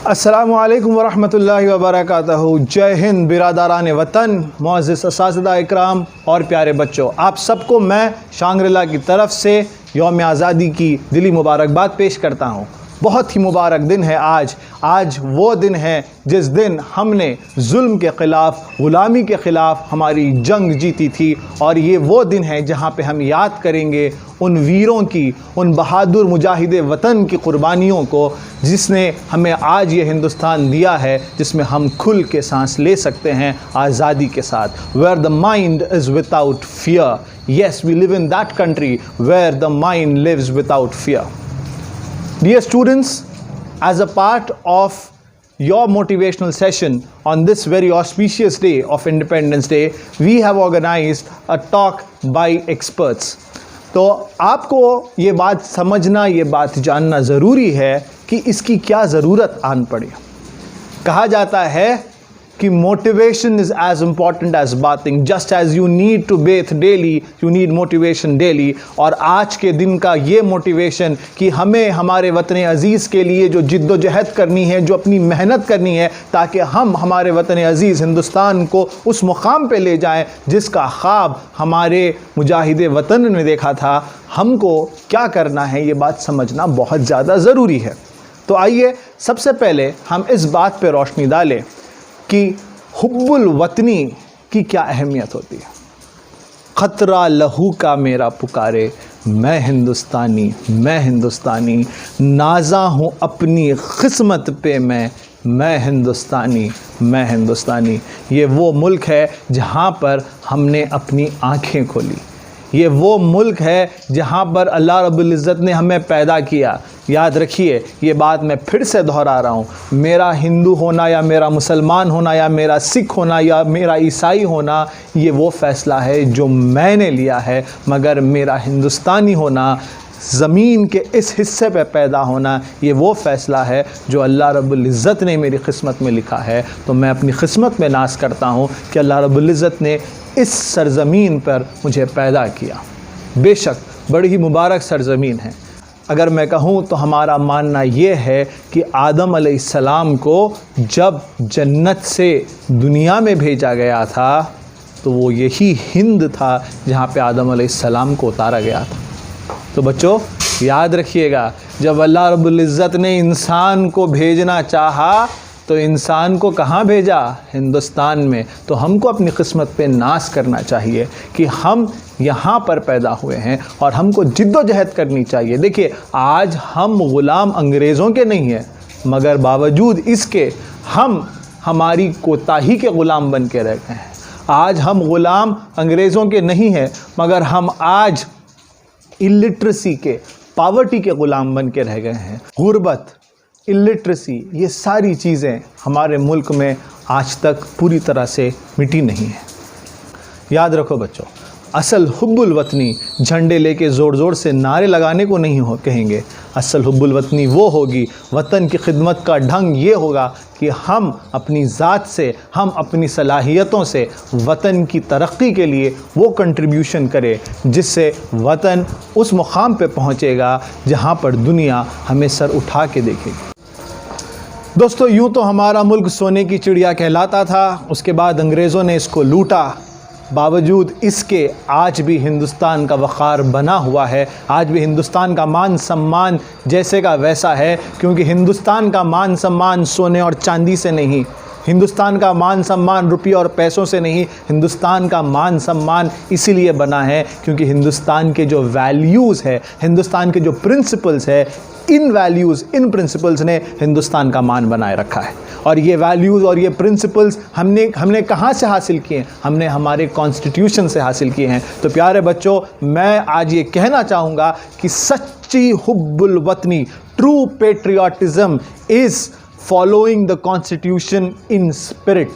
अस्सलामुअलैकुम वरहमतुल्लाहि वबरकातुहू। जय हिंद बिरादरान वतन, मुअज़्ज़िज़ असातिज़ा इकराम और प्यारे बच्चों, आप सबको मैं शांग्रिला की तरफ से यौम आज़ादी की दिली मुबारकबाद पेश करता हूँ। बहुत ही मुबारक दिन है आज वो दिन है जिस दिन हमने जुल्म के ख़िलाफ़, ग़ुलामी के ख़िलाफ़ हमारी जंग जीती थी। और ये वो दिन है जहाँ पे हम याद करेंगे उन वीरों की, उन बहादुर मुजाहिदे वतन की क़ुरबानियों को, जिसने हमें आज ये हिंदुस्तान दिया है जिसमें हम खुल के सांस ले सकते हैं आज़ादी के साथ। Where the mind is without fear, yes we live in that country where the mind lives without fear. Dear students, as a part of your motivational session on this very auspicious day of Independence Day, we have organized a talk by experts. तो आपको ये बात समझना, ये बात जानना ज़रूरी है कि इसकी क्या ज़रूरत आन पड़ी। कहा जाता है कि motivation is as important as bathing, just as you need to bathe daily, you need motivation daily. और आज के दिन का ये मोटिवेशन कि हमें हमारे वतन अज़ीज़ के लिए जो जिद्दोजहद करनी है, जो अपनी मेहनत करनी है, ताकि हम हमारे वतन अज़ीज़ हिंदुस्तान को उस मुकाम पे ले जाएं जिसका ख्वाब हमारे मुजाहिदे वतन ने देखा था। हमको क्या करना है, ये बात समझना बहुत ज़्यादा ज़रूरी है। तो आइए सबसे पहले हम इस बात पर रोशनी डालें कि हुब्बुल वतनी की क्या अहमियत होती है। ख़तरा लहू का मेरा पुकारे, मैं हिंदुस्तानी, नाज़ा हूँ अपनी क़िस्मत पे मैं हिंदुस्तानी। ये वो मुल्क है जहाँ पर हमने अपनी आँखें खोली। ये वो मुल्क है जहाँ पर अल्लाह रब्बुल इज़्ज़त ने हमें पैदा किया। याद रखिए, ये बात मैं फिर से दोहरा रहा हूँ, मेरा हिंदू होना या मेरा मुसलमान होना या मेरा सिख होना या मेरा ईसाई होना, ये वो फ़ैसला है जो मैंने लिया है, मगर मेरा हिंदुस्तानी होना, ज़मीन के इस हिस्से पे पैदा होना, ये वो फ़ैसला है जो अल्लाह रब्बुल इज़्ज़त ने मेरी क़िस्मत में लिखा है। तो मैं अपनी क़िस्मत में नाज़ करता हूँ कि अल्लाह रब्बुल इज़्ज़त ने इस सरज़मीन पर मुझे पैदा किया। बेशक बड़ी ही मुबारक सरज़मीन है। अगर मैं कहूँ तो हमारा मानना ये है कि आदम अलैहिस्सलाम को जब जन्नत से दुनिया में भेजा गया था तो वो यही हिंद था जहाँ पे आदम अलैहिस्सलाम को उतारा गया था। तो बच्चों याद रखिएगा, जब अल्लाह रब्बुल इज़्ज़त ने इंसान को भेजना चाहा तो इंसान को कहाँ भेजा? हिंदुस्तान में। तो हमको अपनी क़िस्मत पे नाज़ करना चाहिए कि हम यहाँ पर पैदा हुए हैं और हमको जिद्दोजहद करनी चाहिए। देखिए, आज हम ग़ुलाम अंग्रेज़ों के नहीं हैं, मगर बावजूद इसके हम हमारी कोताही के ग़ुलाम बन के रह गए हैं। आज हम ग़ुलाम अंग्रेज़ों के नहीं हैं, मगर हम आज इलिटरेसी के, पावर्टी के ग़ुलाम बन के रह गए हैं। गुर्बत, इलिटरेसी, ये सारी चीज़ें हमारे मुल्क में आज तक पूरी तरह से मिटी नहीं है। याद रखो बच्चों, असल हुब्बुल वतनी झंडे लेके ज़ोर ज़ोर से नारे लगाने को नहीं कहेंगे। असल हुब्बुल वतनी वो होगी, वतन की खिदमत का ढंग ये होगा कि हम अपनी ज़ात से, हम अपनी सलाहियतों से वतन की तरक्की के लिए वो कंट्रीब्यूशन करें जिससे वतन उस मुकाम पे पहुँचेगा जहाँ पर दुनिया हमें सर उठा के देखेगी। दोस्तों, यूँ तो हमारा मुल्क सोने की चिड़िया कहलाता था, उसके बाद अंग्रेज़ों ने इसको लूटा। बावजूद इसके आज भी हिंदुस्तान का वक़ार बना हुआ है, आज भी हिंदुस्तान का मान सम्मान जैसे का वैसा है, क्योंकि हिंदुस्तान का मान सम्मान सोने और चांदी से नहीं, हिंदुस्तान का मान सम्मान रुपये और पैसों से नहीं, हिंदुस्तान का मान सम्मान इसीलिए बना है क्योंकि हिंदुस्तान के जो वैल्यूज़ है, हिंदुस्तान के जो प्रिंसिपल्स है, इन वैल्यूज़, इन प्रिंसिपल्स ने हिंदुस्तान का मान बनाए रखा है। और ये वैल्यूज़ और ये प्रिंसिपल्स हमने कहाँ से हासिल किए हैं? हमने हमारे कॉन्स्टिट्यूशन से हासिल किए हैं। तो प्यारे बच्चों, मैं आज ये कहना चाहूँगा कि सच्ची हुब्बुल वतनी, true patriotism is following the constitution in spirit.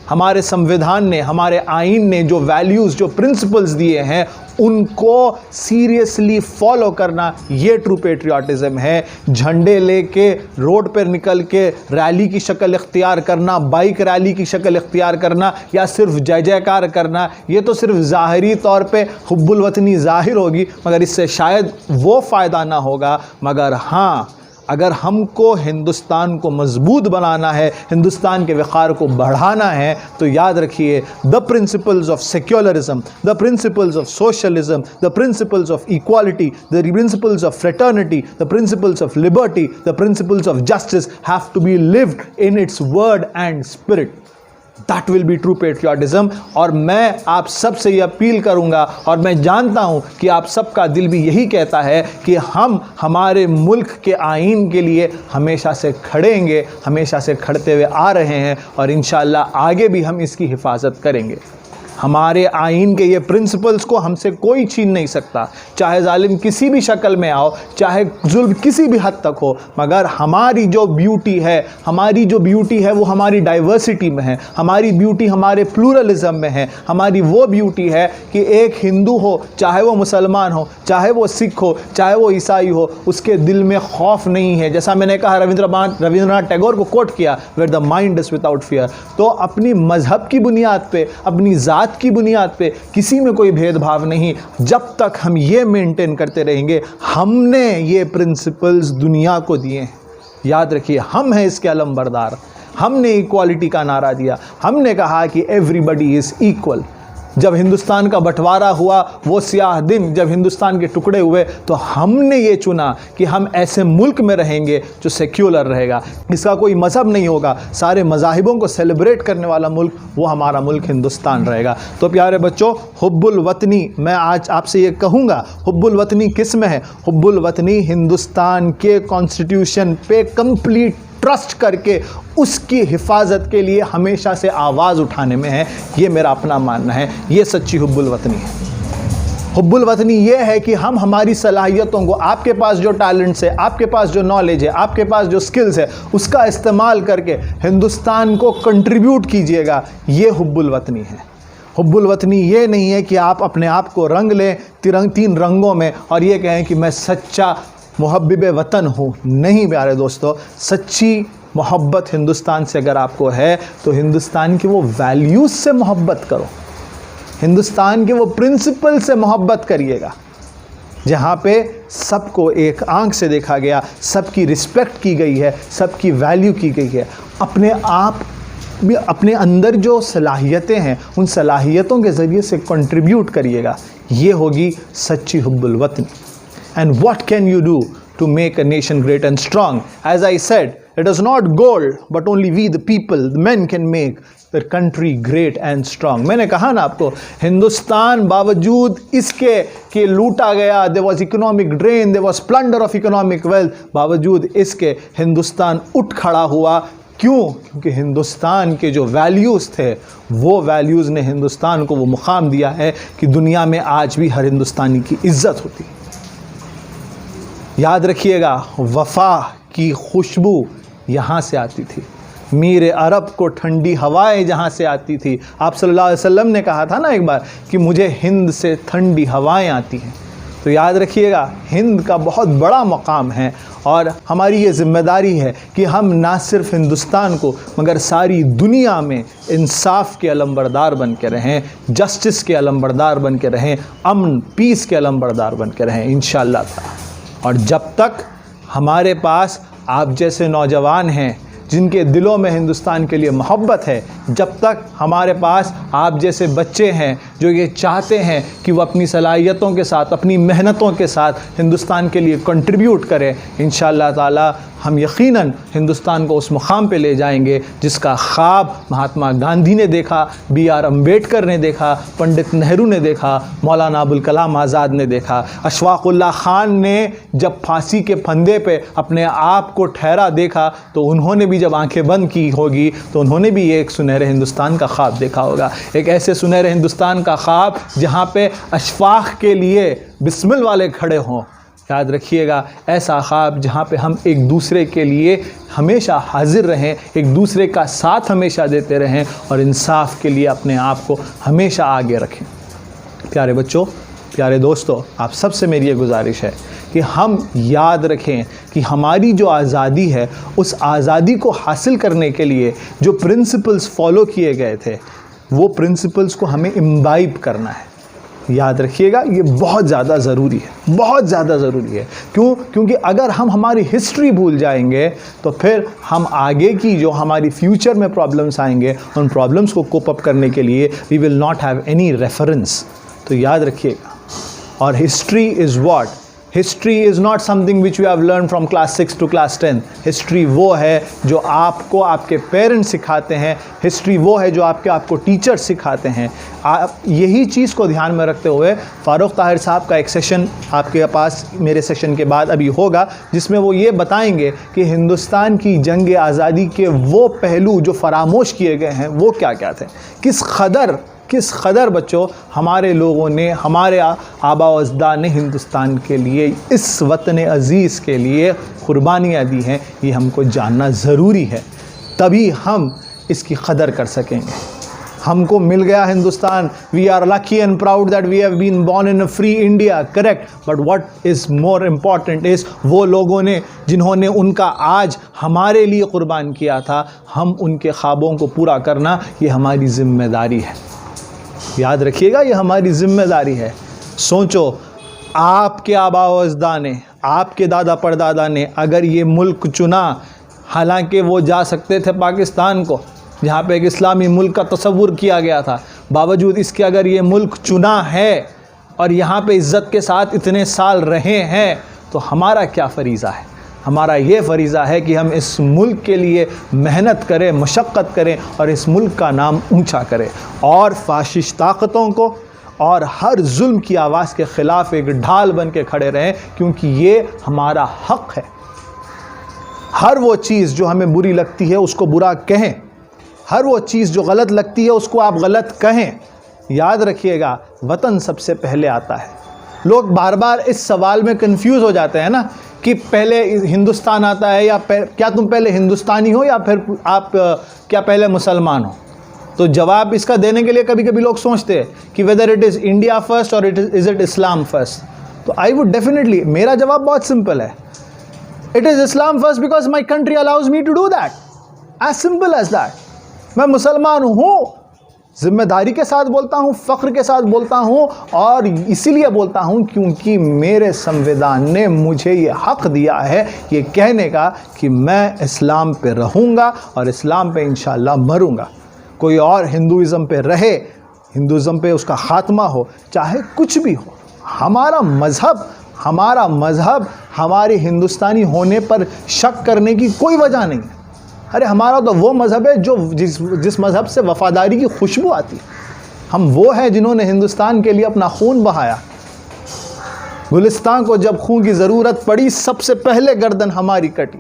हमारे संविधान ने, हमारे आइन ने जो वैल्यूज़, जो प्रिंसिपल्स दिए हैं, उनको सीरियसली फॉलो करना, ये ट्रू पेट्रियाटिज़म है। झंडे लेके रोड पर निकल के रैली की शक्ल इख्तियार करना, बाइक रैली की शक्ल इख्तियार करना या सिर्फ जय जयकार करना, ये तो सिर्फ ज़ाहरी तौर पे हुब्बुल वतनी ज़ाहिर होगी, मगर इससे शायद वो फ़ायदा ना होगा। मगर हाँ, अगर हमको हिंदुस्तान को मजबूत बनाना है, हिंदुस्तान के वक़ार को बढ़ाना है, तो याद रखिए the principles of secularism, the principles of socialism, the principles of equality, the principles of fraternity, the principles of liberty, the principles of justice have to be lived in its word and spirit. That will be true patriotism. और मैं आप सब से ये appeal करूंगा, और मैं जानता हूं कि आप सबका दिल भी यही कहता है कि हम हमारे मुल्क के आईन के लिए हमेशा से खड़ेंगे, हमेशा से खड़ते हुए आ रहे हैं, और इंशाअल्लाह आगे भी हम इसकी हिफाजत करेंगे। हमारे आईन के ये प्रिंसिपल्स को हमसे कोई छीन नहीं सकता, चाहे जालिम किसी भी शक्ल में आओ, चाहे जुल्म किसी भी हद तक हो, मगर हमारी जो ब्यूटी है वो हमारी डाइवर्सिटी में है, हमारी ब्यूटी हमारे प्लूरलिज्म में है। हमारी वो ब्यूटी है कि एक हिंदू हो, चाहे वो मुसलमान हो, चाहे वो सिख हो, चाहे वो ईसाई हो, उसके दिल में खौफ नहीं है। जैसा मैंने कहा, रविंद्रनाथ टैगोर को कोट किया, where the mind is without fear. तो अपनी मजहब की बुनियाद पे, अपनी ज़ात की बुनियाद पे किसी में कोई भेदभाव नहीं। जब तक हम ये मेंटेन करते रहेंगे, हमने ये प्रिंसिपल्स दुनिया को दिए हैं। याद रखिए, हम हैं इसके अलमबरदार। हमने इक्वालिटी का नारा दिया, हमने कहा कि एवरीबडी इज़ इक्वल। जब हिंदुस्तान का बंटवारा हुआ, वो स्याह दिन जब हिंदुस्तान के टुकड़े हुए, तो हमने ये चुना कि हम ऐसे मुल्क में रहेंगे जो सेक्युलर रहेगा, इसका कोई मज़हब नहीं होगा, सारे मज़ाहिबों को सेलिब्रेट करने वाला मुल्क, वो हमारा मुल्क हिंदुस्तान रहेगा। तो प्यारे बच्चों, हुब्बुल वतनी, मैं आज आपसे ये कहूँगा, हुब्बुल वतनी किस में है? हुब्बुल वतनी हिंदुस्तान के कॉन्स्टिट्यूशन पे कंप्लीट ट्रस्ट करके उसकी हिफाजत के लिए हमेशा से आवाज़ उठाने में है। ये मेरा अपना मानना है, ये सच्ची हुब्बुल वतनी है। हुब्बुल वतनी ये है कि हम हमारी सलाहियतों को, आपके पास जो टैलेंट्स है, आपके पास जो नॉलेज है, आपके पास जो स्किल्स है, उसका इस्तेमाल करके हिंदुस्तान को कंट्रीब्यूट कीजिएगा। ये हुब्बुल वतनी है। हुब्बुल वतनी ये नहीं है कि आप अपने आप को रंग लें तीन रंगों में और ये कहें कि मैं सच्चा मुहब्बिब वतन हूँ। नहीं प्यारे दोस्तों, सच्ची मोहब्बत हिंदुस्तान से अगर आपको है तो हिंदुस्तान के वो वैल्यूज़ से मोहब्बत करो, हिंदुस्तान के वो प्रिंसिपल से मोहब्बत करिएगा, जहाँ पे सबको एक आंख से देखा गया, सबकी रिस्पेक्ट की गई है, सबकी वैल्यू की गई है। अपने आप में अपने अंदर जो सलाहियतें हैं, उन सलाहियतों के ज़रिए से कंट्रीब्यूट करिएगा। ये होगी सच्ची हुब्बुल वतनी। And what can you do to make a nation great and strong? As I said, it is not gold, but only we the people, the men can make the country great and strong. मैंने कहा ना आपको, हिंदुस्तान बावजूद इसके कि लूटा गया, there was economic drain, there was plunder of economic wealth, बावजूद इसके हिंदुस्तान उठ खड़ा हुआ। क्यों? क्योंकि हिंदुस्तान के जो वैल्यूज़ थे, वो वैल्यूज़ ने हिंदुस्तान को वो मुकाम दिया है कि दुनिया में आज भी हर हिंदुस्तानी की इज्जत होती है। याद रखिएगा, वफ़ा की खुशबू यहाँ से आती थी, मीर अरब को ठंडी हवाएं जहाँ से आती थी। आप सल्लल्लाहु अलैहि वसल्लम ने कहा था ना एक बार कि मुझे हिंद से ठंडी हवाएं आती हैं। तो याद रखिएगा, हिंद का बहुत बड़ा मकाम है और हमारी ये ज़िम्मेदारी है कि हम ना सिर्फ हिंदुस्तान को मगर सारी दुनिया में इंसाफ के अलमबरदार बन के रहें, जस्टिस के अलमबरदार बन के रहें, अमन पीस के अलमबरदार बन के रहें इंशाअल्लाह ताला। और जब तक हमारे पास आप जैसे नौजवान हैं जिनके दिलों में हिंदुस्तान के लिए मोहब्बत है, जब तक हमारे पास आप जैसे बच्चे हैं जो ये चाहते हैं कि वो अपनी सलाहियतों के साथ, अपनी मेहनतों के साथ हिंदुस्तान के लिए कंट्रीब्यूट करें, इंशाअल्लाह ताला हम यकीनन हिंदुस्तान को उस मुकाम पे ले जाएंगे जिसका ख्वाब महात्मा गांधी ने देखा, B.R. अम्बेडकर ने देखा, पंडित नेहरू ने देखा, मौलाना अबुल कलाम आज़ाद ने देखा। अशफाक़ुल्लाह खान ने जब फांसी के फंदे पे अपने आप को ठहरा देखा तो उन्होंने भी जब आंखें बंद की होगी तो उन्होंने भी एक सुनहरे हिंदुस्तान का ख्वाब देखा होगा, एक ऐसे सुनहरे हिंदुस्तान का ख्वाब जहाँ पे अशफाक़ के लिए बिस्मिल वाले खड़े हों। याद रखिएगा, ऐसा ख्वाब जहाँ पे हम एक दूसरे के लिए हमेशा हाजिर रहें, एक दूसरे का साथ हमेशा देते रहें और इंसाफ के लिए अपने आप को हमेशा आगे रखें। प्यारे बच्चों, प्यारे दोस्तों, आप सबसे मेरी ये गुजारिश है कि हम याद रखें कि हमारी जो आज़ादी है, उस आज़ादी को हासिल करने के लिए जो प्रिंसिपल्स फॉलो किए गए थे, वो प्रिंसिपल्स को हमें इम्बाइब करना है। याद रखिएगा, ये बहुत ज़्यादा ज़रूरी है, बहुत ज़्यादा ज़रूरी है। क्यों? क्योंकि अगर हम हमारी हिस्ट्री भूल जाएंगे तो फिर हम आगे की जो हमारी फ्यूचर में प्रॉब्लम्स आएंगे, उन प्रॉब्लम्स को कोप अप करने के लिए we will not have any reference. तो याद रखिएगा। और history is what? History is not something which you have learn from class 6 to class 10। History वो है जो आपको आपके पेरेंट्स सिखाते हैं, हिस्ट्री वो है जो आपको टीचर सिखाते हैं। आप यही चीज़ को ध्यान में रखते हुए फ़ारूक ताहिर साहब का एक सेशन आपके पास मेरे सेशन के बाद अभी होगा, जिसमें वो ये बताएंगे कि हिंदुस्तान की जंग आज़ादी के वो पहलू जो फरामोश किए गए हैं वो क्या क्या थे, किस कदर बच्चों हमारे लोगों ने, हमारे आबा व अजदाद ने हिंदुस्तान के लिए, इस वतन अज़ीज़ के लिए कुर्बानियाँ दी हैं। ये हमको जानना ज़रूरी है, तभी हम इसकी कदर कर सकेंगे। हमको मिल गया Hindustan, we are lucky and proud that we have been born in a free India, correct, but what is more important is वो लोगों ने जिन्होंने उनका आज हमारे लिए कुर्बान किया था, हम उनके ख्वाबों को पूरा करना ये हमारी ज़िम्मेदारी है। याद रखिएगा, ये हमारी ज़िम्मेदारी है। सोचो, आपके आबा व अजदाद ने, आपके दादा परदादा ने अगर ये मुल्क चुना, हालांकि वो जा सकते थे पाकिस्तान को, जहाँ पे एक इस्लामी मुल्क का तसव्वुर किया गया था, बावजूद इसके अगर ये मुल्क चुना है और यहाँ पे इज़्ज़त के साथ इतने साल रहे हैं, तो हमारा क्या फ़रीज़ा है? हमारा ये फ़रीज़ा है कि हम इस मुल्क के लिए मेहनत करें, मशक्क़त करें और इस मुल्क का नाम ऊंचा करें, और फाशिस्ट ताकतों को और हर जुल्म की आवाज़ के ख़िलाफ़ एक ढाल बन के खड़े रहें, क्योंकि ये हमारा हक़ है। हर वो चीज़ जो हमें बुरी लगती है उसको बुरा कहें, हर वो चीज़ जो गलत लगती है उसको आप गलत कहें। याद रखिएगा, वतन सबसे पहले आता है। लोग बार बार इस सवाल में कंफ्यूज हो जाते हैं ना कि पहले हिंदुस्तान आता है या क्या तुम पहले हिंदुस्तानी हो या फिर आप क्या पहले मुसलमान हो। तो जवाब इसका देने के लिए कभी कभी लोग सोचते हैं कि whether it is India first और इज़ इट इस्लाम फर्स्ट। तो आई वुड डेफिनेटली, मेरा जवाब बहुत सिंपल है, it is Islam first because my country allows me to do that, as simple as that. मैं मुसलमान हूँ, ज़िम्मेदारी के साथ बोलता हूँ, फ़ख्र के साथ बोलता हूँ, और इसीलिए बोलता हूँ क्योंकि मेरे संविधान ने मुझे ये हक़ दिया है ये कहने का कि मैं इस्लाम पे रहूँगा और इस्लाम पे इंशाअल्लाह मरूँगा। कोई और हिंदुइज़म पे रहे, हिंदुइज़म पे उसका ख़ात्मा हो, चाहे कुछ भी हो, हमारा मज़हब हमारे हिंदुस्तानी होने पर शक करने की कोई वजह नहीं है। अरे हमारा तो वो मज़हब है जो जिस मज़हब से वफ़ादारी की खुशबू आती है। हम वो हैं जिन्होंने हिंदुस्तान के लिए अपना खून बहाया। गुलिस्तान को जब खून की ज़रूरत पड़ी, सबसे पहले गर्दन हमारी कटी।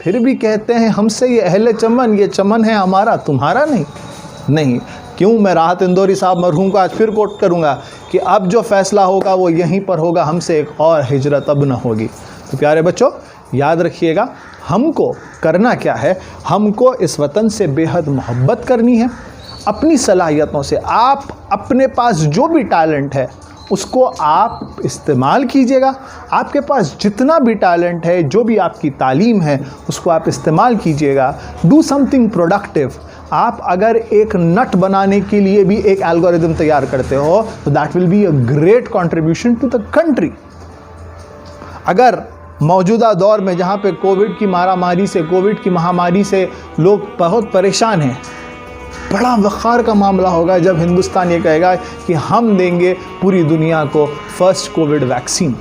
फिर भी कहते हैं हमसे ये अहले चमन, ये चमन है हमारा, तुम्हारा नहीं। क्यों? मैं राहत इंदौरी साहब मरहूम को आज फिर कोट करूँगा कि अब जो फ़ैसला होगा वो यहीं पर होगा, हमसे एक और हिजरत अब न होगी। तो प्यारे बच्चों, याद रखिएगा, हमको करना क्या है, हमको इस वतन से बेहद मोहब्बत करनी है। अपनी सलाहियतों से आप अपने पास जो भी टैलेंट है उसको आप इस्तेमाल कीजिएगा। आपके पास जितना भी टैलेंट है, जो भी आपकी तालीम है, उसको आप इस्तेमाल कीजिएगा। Do something productive. आप अगर एक नट बनाने के लिए भी एक एल्गोरिदम तैयार करते हो तो that will be a great contribution to the country. अगर मौजूदा दौर में जहाँ पे कोविड की महामारी से लोग बहुत परेशान हैं, बड़ा वक़ार का मामला होगा जब हिंदुस्तान ये कहेगा कि हम देंगे पूरी दुनिया को first COVID vaccine.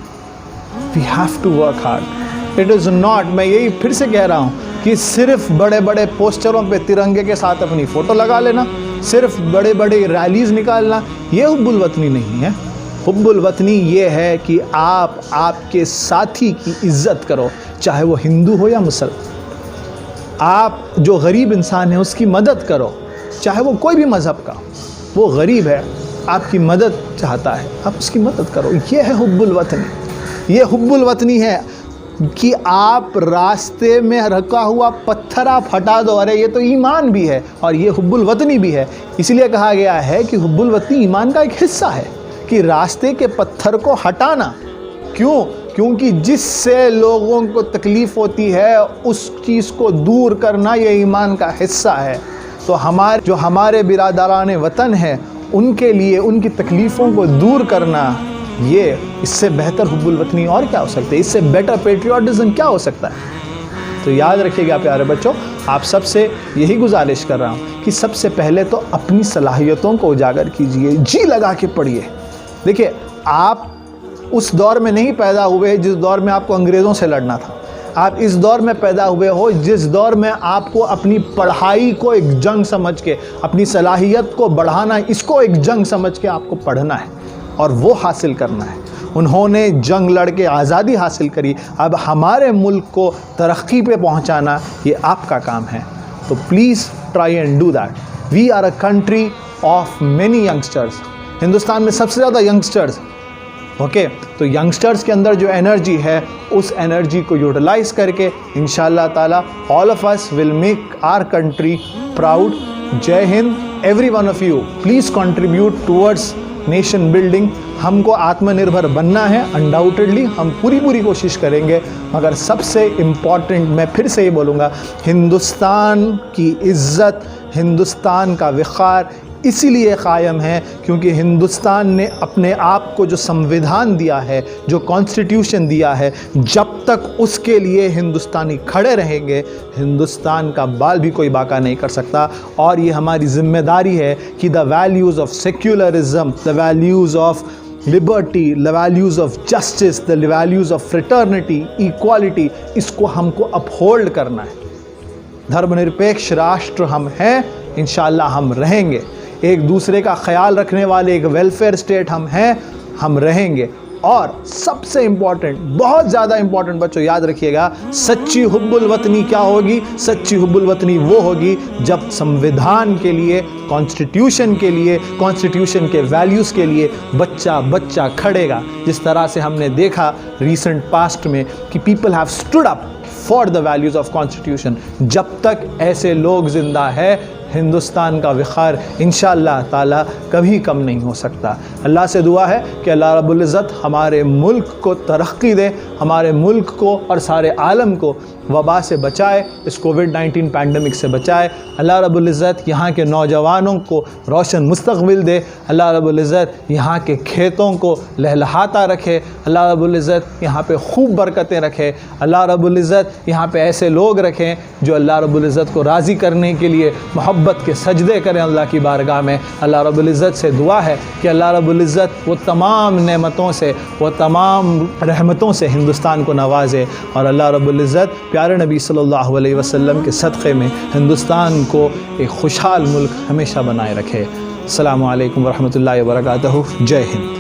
We have to work hard. It is not, मैं यही फिर से कह रहा हूँ कि सिर्फ बड़े बड़े पोस्टरों पे तिरंगे के साथ अपनी फ़ोटो लगा लेना, सिर्फ बड़े बड़े रैलीज़ निकालना, ये हुब्बुल वतनी नहीं है। हुब्बुल वतनी ये है कि आप आपके साथी की इज़्ज़त करो, चाहे वो हिंदू हो या मुसलमान। आप जो गरीब इंसान है उसकी मदद करो, चाहे वो कोई भी मज़हब का, वो गरीब है, आपकी मदद चाहता है, आप उसकी मदद करो। ये है हुब्बुल वतनी। ये हुब्बुल वतनी है कि आप रास्ते में रखा हुआ पत्थर आप हटा दो। अरे ये तो ईमान भी है और ये हुब्बुल वतनी भी है। इसलिए कहा गया है कि हुब्बुल वतनी ईमान का एक हिस्सा है, कि रास्ते के पत्थर को हटाना। क्यों? क्योंकि जिससे लोगों को तकलीफ़ होती है उस चीज़ को दूर करना ये ईमान का हिस्सा है। तो हमारे बिरादरान वतन है उनके लिए उनकी तकलीफ़ों को दूर करना, ये इससे बेहतर हुब्बुल वतनी और क्या हो सकता है, इससे बेटर पेट्रियाटिज़म क्या हो सकता है। तो याद रखिएगा प्यारे बच्चों, आप सबसे यही गुजारिश कर रहा हूँ कि सबसे पहले तो अपनी सलाहियतों को उजागर कीजिए, जी लगा के पढ़िए। देखिए, आप उस दौर में नहीं पैदा हुए जिस दौर में आपको अंग्रेज़ों से लड़ना था। आप इस दौर में पैदा हुए हो जिस दौर में आपको अपनी पढ़ाई को एक जंग समझ के, अपनी सलाहियत को बढ़ाना, इसको एक जंग समझ के आपको पढ़ना है और वो हासिल करना है। उन्होंने जंग लड़ के आज़ादी हासिल करी, अब हमारे मुल्क को तरक्की पे पहुंचाना ये आपका काम है। तो please try and do that. We are a country of many youngsters. Hindustan में सबसे ज़्यादा यंगस्टर्स, ओके। तो यंगस्टर्स के अंदर जो एनर्जी है, उस एनर्जी को यूटिलाइज़ करके इंशाअल्लाह ताला all of us will make our country proud. जय हिंद। Every one of you please contribute towards nation building. हमको आत्मनिर्भर बनना है, अनडाउटेडली हम पूरी कोशिश करेंगे, मगर सबसे इम्पॉर्टेंट मैं फिर से ये बोलूँगा, हिंदुस्तान की इज़्ज़त, हिंदुस्तान का वक़ार इसीलिए क़ायम है क्योंकि हिंदुस्तान ने अपने आप को जो संविधान दिया है, जो कॉन्स्टिट्यूशन दिया है, जब तक उसके लिए हिंदुस्तानी खड़े रहेंगे, हिंदुस्तान का बाल भी कोई बाका नहीं कर सकता। और ये हमारी ज़िम्मेदारी है कि the values of secularism, the values of liberty, the values of justice, the values of fraternity, equality, इसको हमको अपहोल्ड करना है। धर्मनिरपेक्ष राष्ट्र हम हैं, इंशाअल्लाह हम रहेंगे। एक दूसरे का ख्याल रखने वाले एक वेलफेयर स्टेट हम हैं, हम रहेंगे। और सबसे इम्पॉर्टेंट, बहुत ज़्यादा इम्पॉर्टेंट बच्चों याद रखिएगा, सच्ची हुब्बुल वतनी क्या होगी? सच्ची हुब्बुल वतनी वो होगी जब संविधान के लिए, कॉन्स्टिट्यूशन के लिए, कॉन्स्टिट्यूशन के वैल्यूज़ के लिए बच्चा बच्चा खड़ेगा। जिस तरह से हमने देखा रिसेंट पास्ट में कि people have stood up for the values of constitution. जब तक ऐसे लोग ज़िंदा है, हिंदुस्तान का वक़ार इंशाअल्लाह ताला कभी कम नहीं हो सकता। अल्लाह से दुआ है कि अल्लाह रब्बुल इज़्ज़त हमारे मुल्क को तरक्की दे, हमारे मुल्क को और सारे आलम को वबा से बचाए, इस कोविड-19 पैंडमिक से बचाए। अल्लाह रब्बुल इज़्ज़त यहाँ के नौजवानों को रोशन मुस्तक़बिल दे। अल्लाह रब्बुल इज़्ज़त यहाँ के खेतों को लहलहाता रखे। अल्लाह रब्बुल इज़्ज़त यहाँ पे खूब बरकतें रखे। अल्लाह रब्बुल इज़्ज़त यहाँ पे ऐसे लोग रखें जो अल्लाह रब्बुल इज़्ज़त को राज़ी करने के लिए मोहब्बत के सजदे करें अल्लाह की बारगाह में। अल्लाह रब्बुल इज़्ज़त से दुआ है कि अल्लाह रब्बुल इज़्ज़त वो तमाम नेमतों से, वो तमाम रहमतों से हिंदुस्तान को नवाजे और अल्लाह रब्बुल इज़्ज़त प्यारे नबी सल्लल्लाहु अलैहि वसल्लम के सदक़े में हिंदुस्तान को एक खुशहाल मुल्क हमेशा बनाए रखे। अस्सलामु अलैकुम वरहमतुल्लाहि वबरकातुहू। जय हिंद।